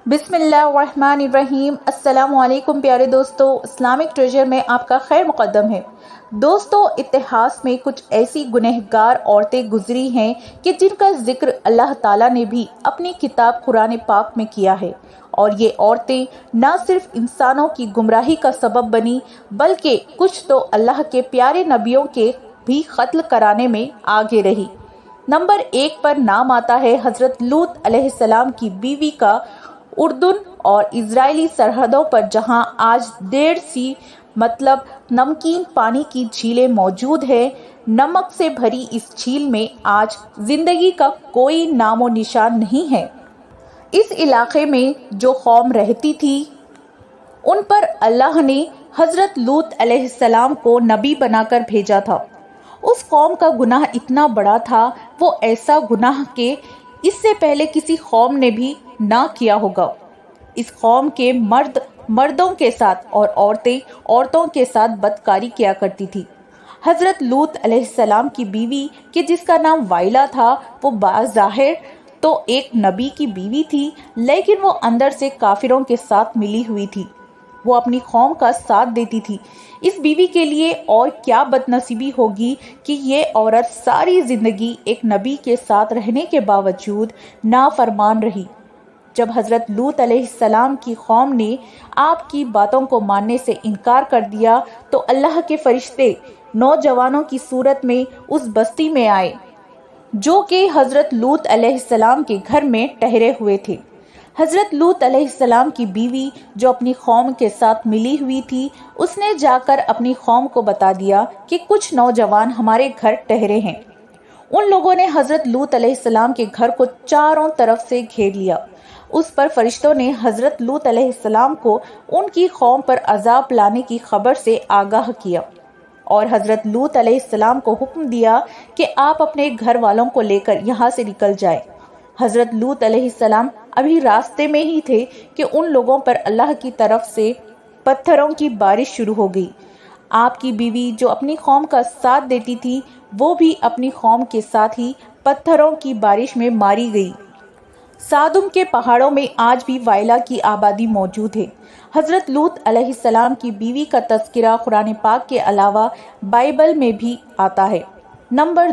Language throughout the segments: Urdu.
بسم اللہ الرحمن الرحیم۔ السلام علیکم پیارے دوستو، اسلامک ٹریجر میں آپ کا خیر مقدم ہے۔ دوستو، اتہاس میں کچھ ایسی گنہگار عورتیں گزری ہیں کہ جن کا ذکر اللہ تعالیٰ نے بھی اپنی کتاب قرآن پاک میں کیا ہے، اور یہ عورتیں نہ صرف انسانوں کی گمراہی کا سبب بنی بلکہ کچھ تو اللہ کے پیارے نبیوں کے بھی قتل کرانے میں آگے رہی۔ نمبر 1 پر نام آتا ہے حضرت لوط علیہ السلام کی بیوی کا۔ اردن اور اسرائیلی سرحدوں پر جہاں آج ڈیڈ سی مطلب نمکین پانی کی جھیلیں موجود ہیں، نمک سے بھری اس جھیل میں آج زندگی کا کوئی نام و نشان نہیں ہے۔ اس علاقے میں جو قوم رہتی تھی ان پر اللہ نے حضرت لوط علیہ السلام کو نبی بنا کر بھیجا تھا۔ اس قوم کا گناہ اتنا بڑا تھا، وہ ایسا گناہ کہ اس سے پہلے کسی قوم نے بھی نہ کیا ہوگا۔ اس قوم کے مرد مردوں کے ساتھ اور عورتیں عورتوں کے ساتھ بدکاری کیا کرتی تھی۔ حضرت لوط علیہ السلام کی بیوی کہ جس کا نام وائلا تھا، وہ بظاہر تو ایک نبی کی بیوی تھی، لیکن وہ اندر سے کافروں کے ساتھ ملی ہوئی تھی۔ وہ اپنی قوم کا ساتھ دیتی تھی۔ اس بیوی کے لیے اور کیا بد نصیبی ہوگی کہ یہ عورت ساری زندگی ایک نبی کے ساتھ رہنے کے باوجود نافرمان رہی۔ جب حضرت لوط علیہ السلام کی قوم نے آپ کی باتوں کو ماننے سے انکار کر دیا تو اللہ کے فرشتے نوجوانوں کی صورت میں اس بستی میں آئے جو کہ حضرت لوط علیہ السلام کے گھر میں ٹھہرے ہوئے تھے۔ حضرت لوط علیہ السلام کی بیوی جو اپنی قوم کے ساتھ ملی ہوئی تھی، اس نے جا کر اپنی قوم کو بتا دیا کہ کچھ نوجوان ہمارے گھر ٹھہرے ہیں۔ ان لوگوں نے حضرت لوط علیہ السلام کے گھر کو چاروں طرف سے گھیر لیا۔ اس پر فرشتوں نے حضرت لوط علیہ السلام کو ان کی قوم پر عذاب لانے کی خبر سے آگاہ کیا، اور حضرت لوط علیہ السلام کو حکم دیا کہ آپ اپنے گھر والوں کو لے کر یہاں سے نکل جائیں۔ حضرت لوط علیہ السلام ابھی راستے میں ہی تھے کہ ان لوگوں پر اللہ کی طرف سے پتھروں کی بارش شروع ہو گئی۔ آپ کی بیوی جو اپنی قوم کا ساتھ دیتی تھی، وہ بھی اپنی قوم کے ساتھ ہی پتھروں کی بارش میں ماری گئی۔ سادم کے پہاڑوں میں آج بھی وائلا کی آبادی موجود ہے۔ حضرت لوط علیہ السلام کی بیوی کا تذکرہ قرآن پاک کے علاوہ بائبل میں بھی آتا ہے۔ نمبر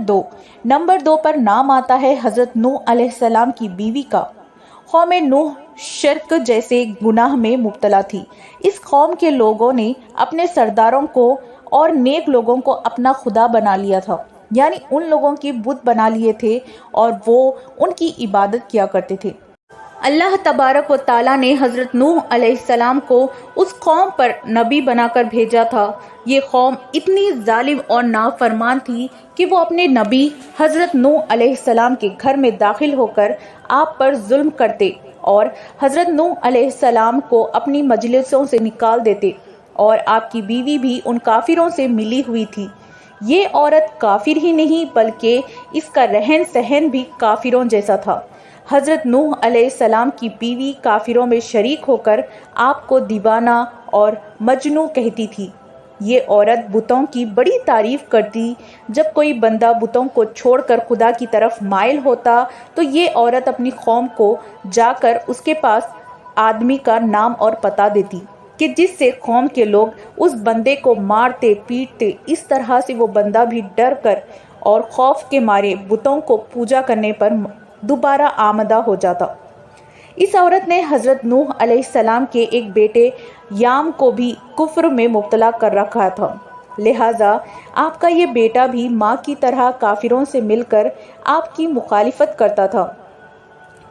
2 پر نام آتا ہے حضرت نوح علیہ السلام کی بیوی کا۔ قوم نوح شرک جیسے گناہ میں مبتلا تھی۔ اس قوم کے لوگوں نے اپنے سرداروں کو اور نیک لوگوں کو اپنا خدا بنا لیا تھا، یعنی ان لوگوں کی بت بنا لیے تھے اور وہ ان کی عبادت کیا کرتے تھے۔ اللہ تبارک و تعالیٰ نے حضرت نوح علیہ السلام کو اس قوم پر نبی بنا کر بھیجا تھا۔ یہ قوم اتنی ظالم اور نافرمان تھی کہ وہ اپنے نبی حضرت نوح علیہ السلام کے گھر میں داخل ہو کر آپ پر ظلم کرتے اور حضرت نوح علیہ السلام کو اپنی مجلسوں سے نکال دیتے، اور آپ کی بیوی بھی ان کافروں سے ملی ہوئی تھی۔ یہ عورت کافر ہی نہیں بلکہ اس کا رہن سہن بھی کافروں جیسا تھا۔ حضرت نوح علیہ السلام کی بیوی کافروں میں شریک ہو کر آپ کو دیوانہ اور مجنوں کہتی تھی۔ یہ عورت بتوں کی بڑی تعریف کرتی۔ جب کوئی بندہ بتوں کو چھوڑ کر خدا کی طرف مائل ہوتا تو یہ عورت اپنی قوم کو جا کر اس کے پاس آدمی کا نام اور پتہ دیتی کہ جس سے قوم کے لوگ اس بندے کو مارتے پیٹتے۔ اس طرح سے وہ بندہ بھی ڈر کر اور خوف کے مارے بتوں کو پوجا کرنے پر دوبارہ آمادہ ہو جاتا۔ اس عورت نے حضرت نوح علیہ السلام کے ایک بیٹے یام کو بھی کفر میں مبتلا کر رکھا تھا، لہٰذا آپ کا یہ بیٹا بھی ماں کی طرح کافروں سے مل کر آپ کی مخالفت کرتا تھا۔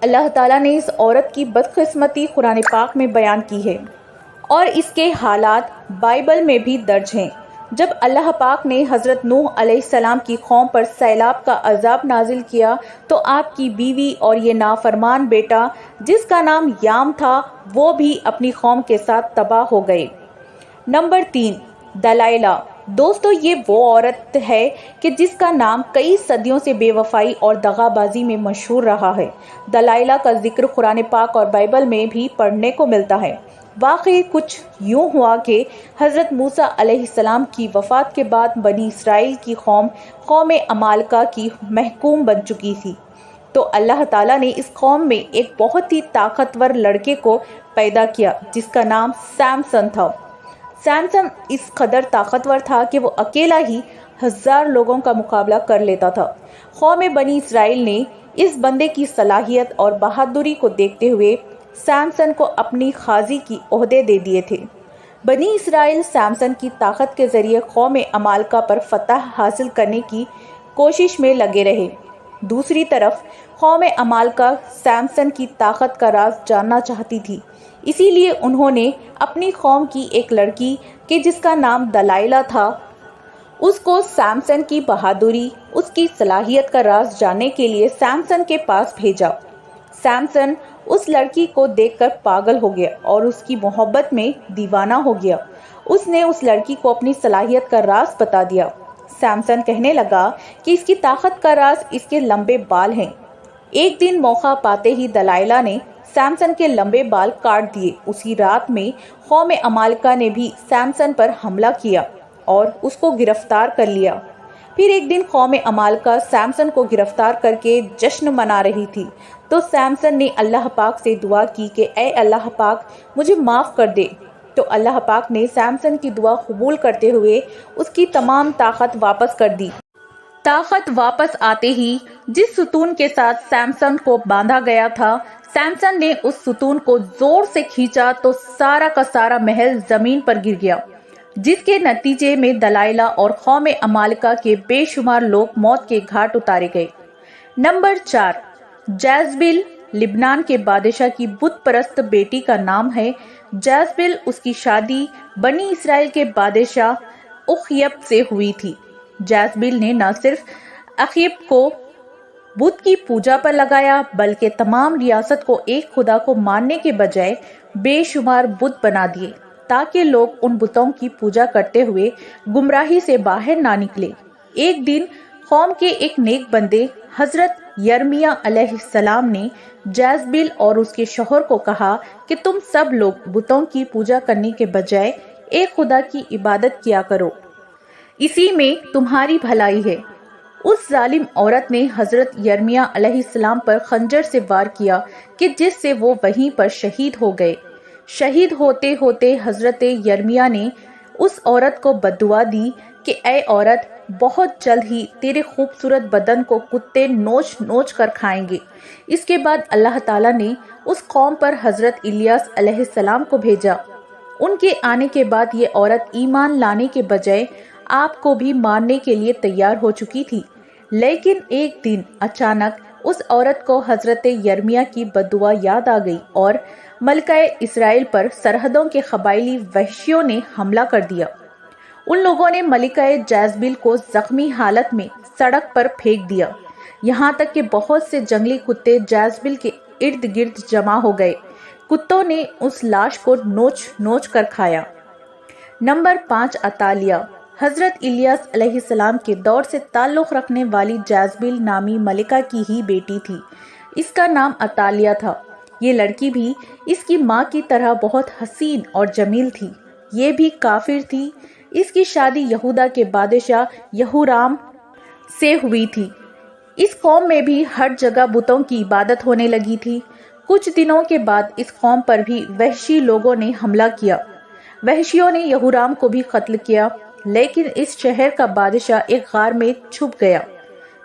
اللہ تعالیٰ نے اس عورت کی بدقسمتی قرآن پاک میں بیان کی ہے، اور اس کے حالات بائبل میں بھی درج ہیں۔ جب اللہ پاک نے حضرت نوح علیہ السلام کی قوم پر سیلاب کا عذاب نازل کیا تو آپ کی بیوی اور یہ نافرمان بیٹا جس کا نام یام تھا، وہ بھی اپنی قوم کے ساتھ تباہ ہو گئے۔ نمبر 3، دلائلہ۔ دوستو، یہ وہ عورت ہے کہ جس کا نام کئی صدیوں سے بے وفائی اور دغا بازی میں مشہور رہا ہے۔ دلائلہ کا ذکر قرآن پاک اور بائبل میں بھی پڑھنے کو ملتا ہے۔ واقعی کچھ یوں ہوا کہ حضرت موسیٰ علیہ السلام کی وفات کے بعد بنی اسرائیل کی قوم عمالقہ کی محکوم بن چکی تھی۔ تو اللہ تعالیٰ نے اس قوم میں ایک بہت ہی طاقتور لڑکے کو پیدا کیا جس کا نام سیمسن تھا۔ سیمسن اس قدر طاقتور تھا کہ وہ اکیلا ہی 1000 لوگوں کا مقابلہ کر لیتا تھا۔ قوم بنی اسرائیل نے اس بندے کی صلاحیت اور بہادری کو دیکھتے ہوئے سیمسن کو اپنی قاضی کی عہدے دے دیے تھے۔ بنی اسرائیل سیمسن کی طاقت کے ذریعے قوم عمالقہ پر فتح حاصل کرنے کی کوشش میں لگے رہے۔ دوسری طرف قوم عمالقہ سیمسن کی طاقت کا راز جاننا چاہتی تھی، اسی لیے انہوں نے اپنی قوم کی ایک لڑکی کہ جس کا نام دلائلہ تھا، اس کو سیمسن کی بہادری، اس کی صلاحیت کا راز جاننے کے لیے سیمسن کے پاس بھیجا۔ سیمسن اس لڑکی کو دیکھ کر پاگل ہو گیا اور اس کی محبت میں دیوانہ ہو گیا۔ اس نے اس لڑکی کو اپنی صلاحیت کا راز بتا دیا۔ سیمسن کہنے لگا کہ اس کی طاقت کا راز اس کے لمبے بال ہیں۔ ایک دن موقع پاتے ہی دلائلہ نے سیمسن کے لمبے بال کاٹ دیے۔ اسی رات میں قوم عمالقہ نے بھی سیمسن پر حملہ کیا اور اس کو گرفتار کر لیا۔ پھر ایک دن قوم عمالقہ سیمسن کو گرفتار کر کے جشن منا رہی تھی، تو سیمسن نے اللہ پاک سے دعا کی کہ اے اللہ پاک مجھے معاف کر دے، تو اللہ پاک نے سیمسن کی دعا قبول کرتے ہوئے اس کی تمام طاقت واپس کر دی۔ طاقت واپس آتے ہی جس ستون کے ساتھ سیمسن کو باندھا گیا تھا، سیمسن نے اس ستون کو زور سے کھینچا تو سارا کا سارا محل زمین پر گر گیا، جس کے نتیجے میں دلائلہ اور قوم عمالقہ کے بے شمار لوگ موت کے گھاٹ اتارے گئے۔ نمبر 4، جیزبیل لبنان کے بادشاہ کی بت پرست بیٹی کا نام ہے جیزبیل۔ اس کی شادی بنی اسرائیل کے بادشاہ اخیب سے ہوئی تھی۔ جیزبیل نے نہ صرف اخیب کو بت کی پوجا پر لگایا بلکہ تمام ریاست کو ایک خدا کو ماننے کے بجائے بے شمار بت بنا دیے تاکہ لوگ ان بتوں کی پوجا کرتے ہوئے گمراہی سے باہر نہ نکلے۔ ایک دن قوم کے ایک نیک بندے حضرت یرمیہ علیہ السلام نے جیزبیل اور اس کے شوہر کو کہا کہ تم سب لوگ بتوں کی پوجا کرنے کے بجائے ایک خدا کی عبادت کیا کرو، اسی میں تمہاری بھلائی ہے۔ اس ظالم عورت نے حضرت یرمیہ علیہ السلام پر خنجر سے وار کیا کہ جس سے وہ وہیں پر شہید ہو گئے۔ شہید ہوتے ہوتے حضرت یرمیہ نے اس عورت کو بددعا دی کہ اے عورت، بہت جلد ہی تیرے خوبصورت بدن کو کتے نوچ نوچ کر کھائیں گے۔ اس کے بعد اللہ تعالیٰ نے اس قوم پر حضرت الیاس علیہ السلام کو بھیجا۔ ان کے آنے کے بعد یہ عورت ایمان لانے کے بجائے آپ کو بھی مارنے کے لیے تیار ہو چکی تھی، لیکن ایک دن اچانک اس عورت کو حضرت یرمیہ کی بددعا یاد آ گئی اور ملکہ اسرائیل پر سرحدوں کے قبائلی وحشیوں نے حملہ کر دیا۔ ان لوگوں نے ملکہ جیزبیل کو زخمی حالت میں سڑک پر پھینک دیا، یہاں تک کہ بہت سے جنگلی کتے جیزبیل کے ارد گرد جمع ہو گئے۔ کتوں نے اس لاش کو نوچ نوچ کر کھایا۔ نمبر 5، عطالیہ۔ حضرت الیاس علیہ السلام کے دور سے تعلق رکھنے والی جیزبیل نامی ملکہ کی ہی بیٹی تھی۔ اس کا نام عطالیہ تھا۔ یہ لڑکی بھی اس کی ماں کی طرح بہت حسین اور جمیل تھی۔ یہ بھی کافر تھی۔ اس کی شادی یہودا کے بادشاہ یہورام سے ہوئی تھی۔ اس قوم میں بھی ہر جگہ بتوں کی عبادت ہونے لگی تھی۔ کچھ دنوں کے بعد اس قوم پر بھی وحشی لوگوں نے حملہ کیا۔ وحشیوں نے یہورام کو بھی قتل کیا، لیکن اس شہر کا بادشاہ ایک غار میں چھپ گیا،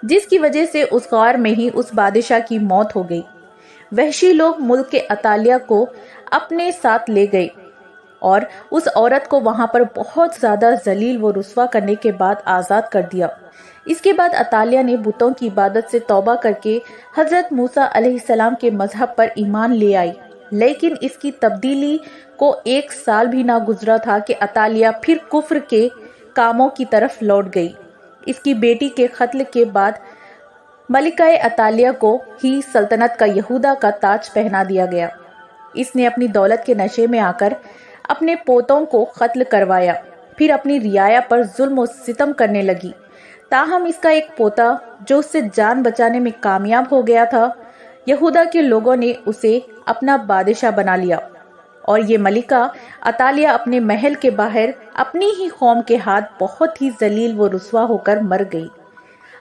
جس کی وجہ سے اس غار میں ہی اس بادشاہ کی موت ہو گئی۔ وحشی لوگ ملک کے عطالیہ کو اپنے ساتھ لے گئے اور اس عورت کو وہاں پر بہت زیادہ ذلیل و رسوا کرنے کے بعد آزاد کر دیا۔ اس کے بعد عطالیہ نے بتوں کی عبادت سے توبہ کر کے حضرت موسیٰ علیہ السلام کے مذہب پر ایمان لے آئی، لیکن اس کی تبدیلی کو 1 سال بھی نہ گزرا تھا کہ عطالیہ پھر کفر کے کاموں کی طرف لوٹ گئی۔ اس کی بیٹی کے قتل کے بعد ملکہ عطالیہ کو ہی سلطنت کا یہودا کا تاج پہنا دیا گیا۔ اس نے اپنی دولت کے نشے میں آ کر اپنے پوتوں کو قتل کروایا، پھر اپنی رعایا پر ظلم و ستم کرنے لگی۔ تاہم اس کا ایک پوتا جو اس سے جان بچانے میں کامیاب ہو گیا تھا، یہودا کے لوگوں نے اسے اپنا بادشاہ بنا لیا، اور یہ ملکہ عطالیہ اپنے محل کے باہر اپنی ہی قوم کے ہاتھ بہت ہی ذلیل و رسوا ہو کر مر گئی۔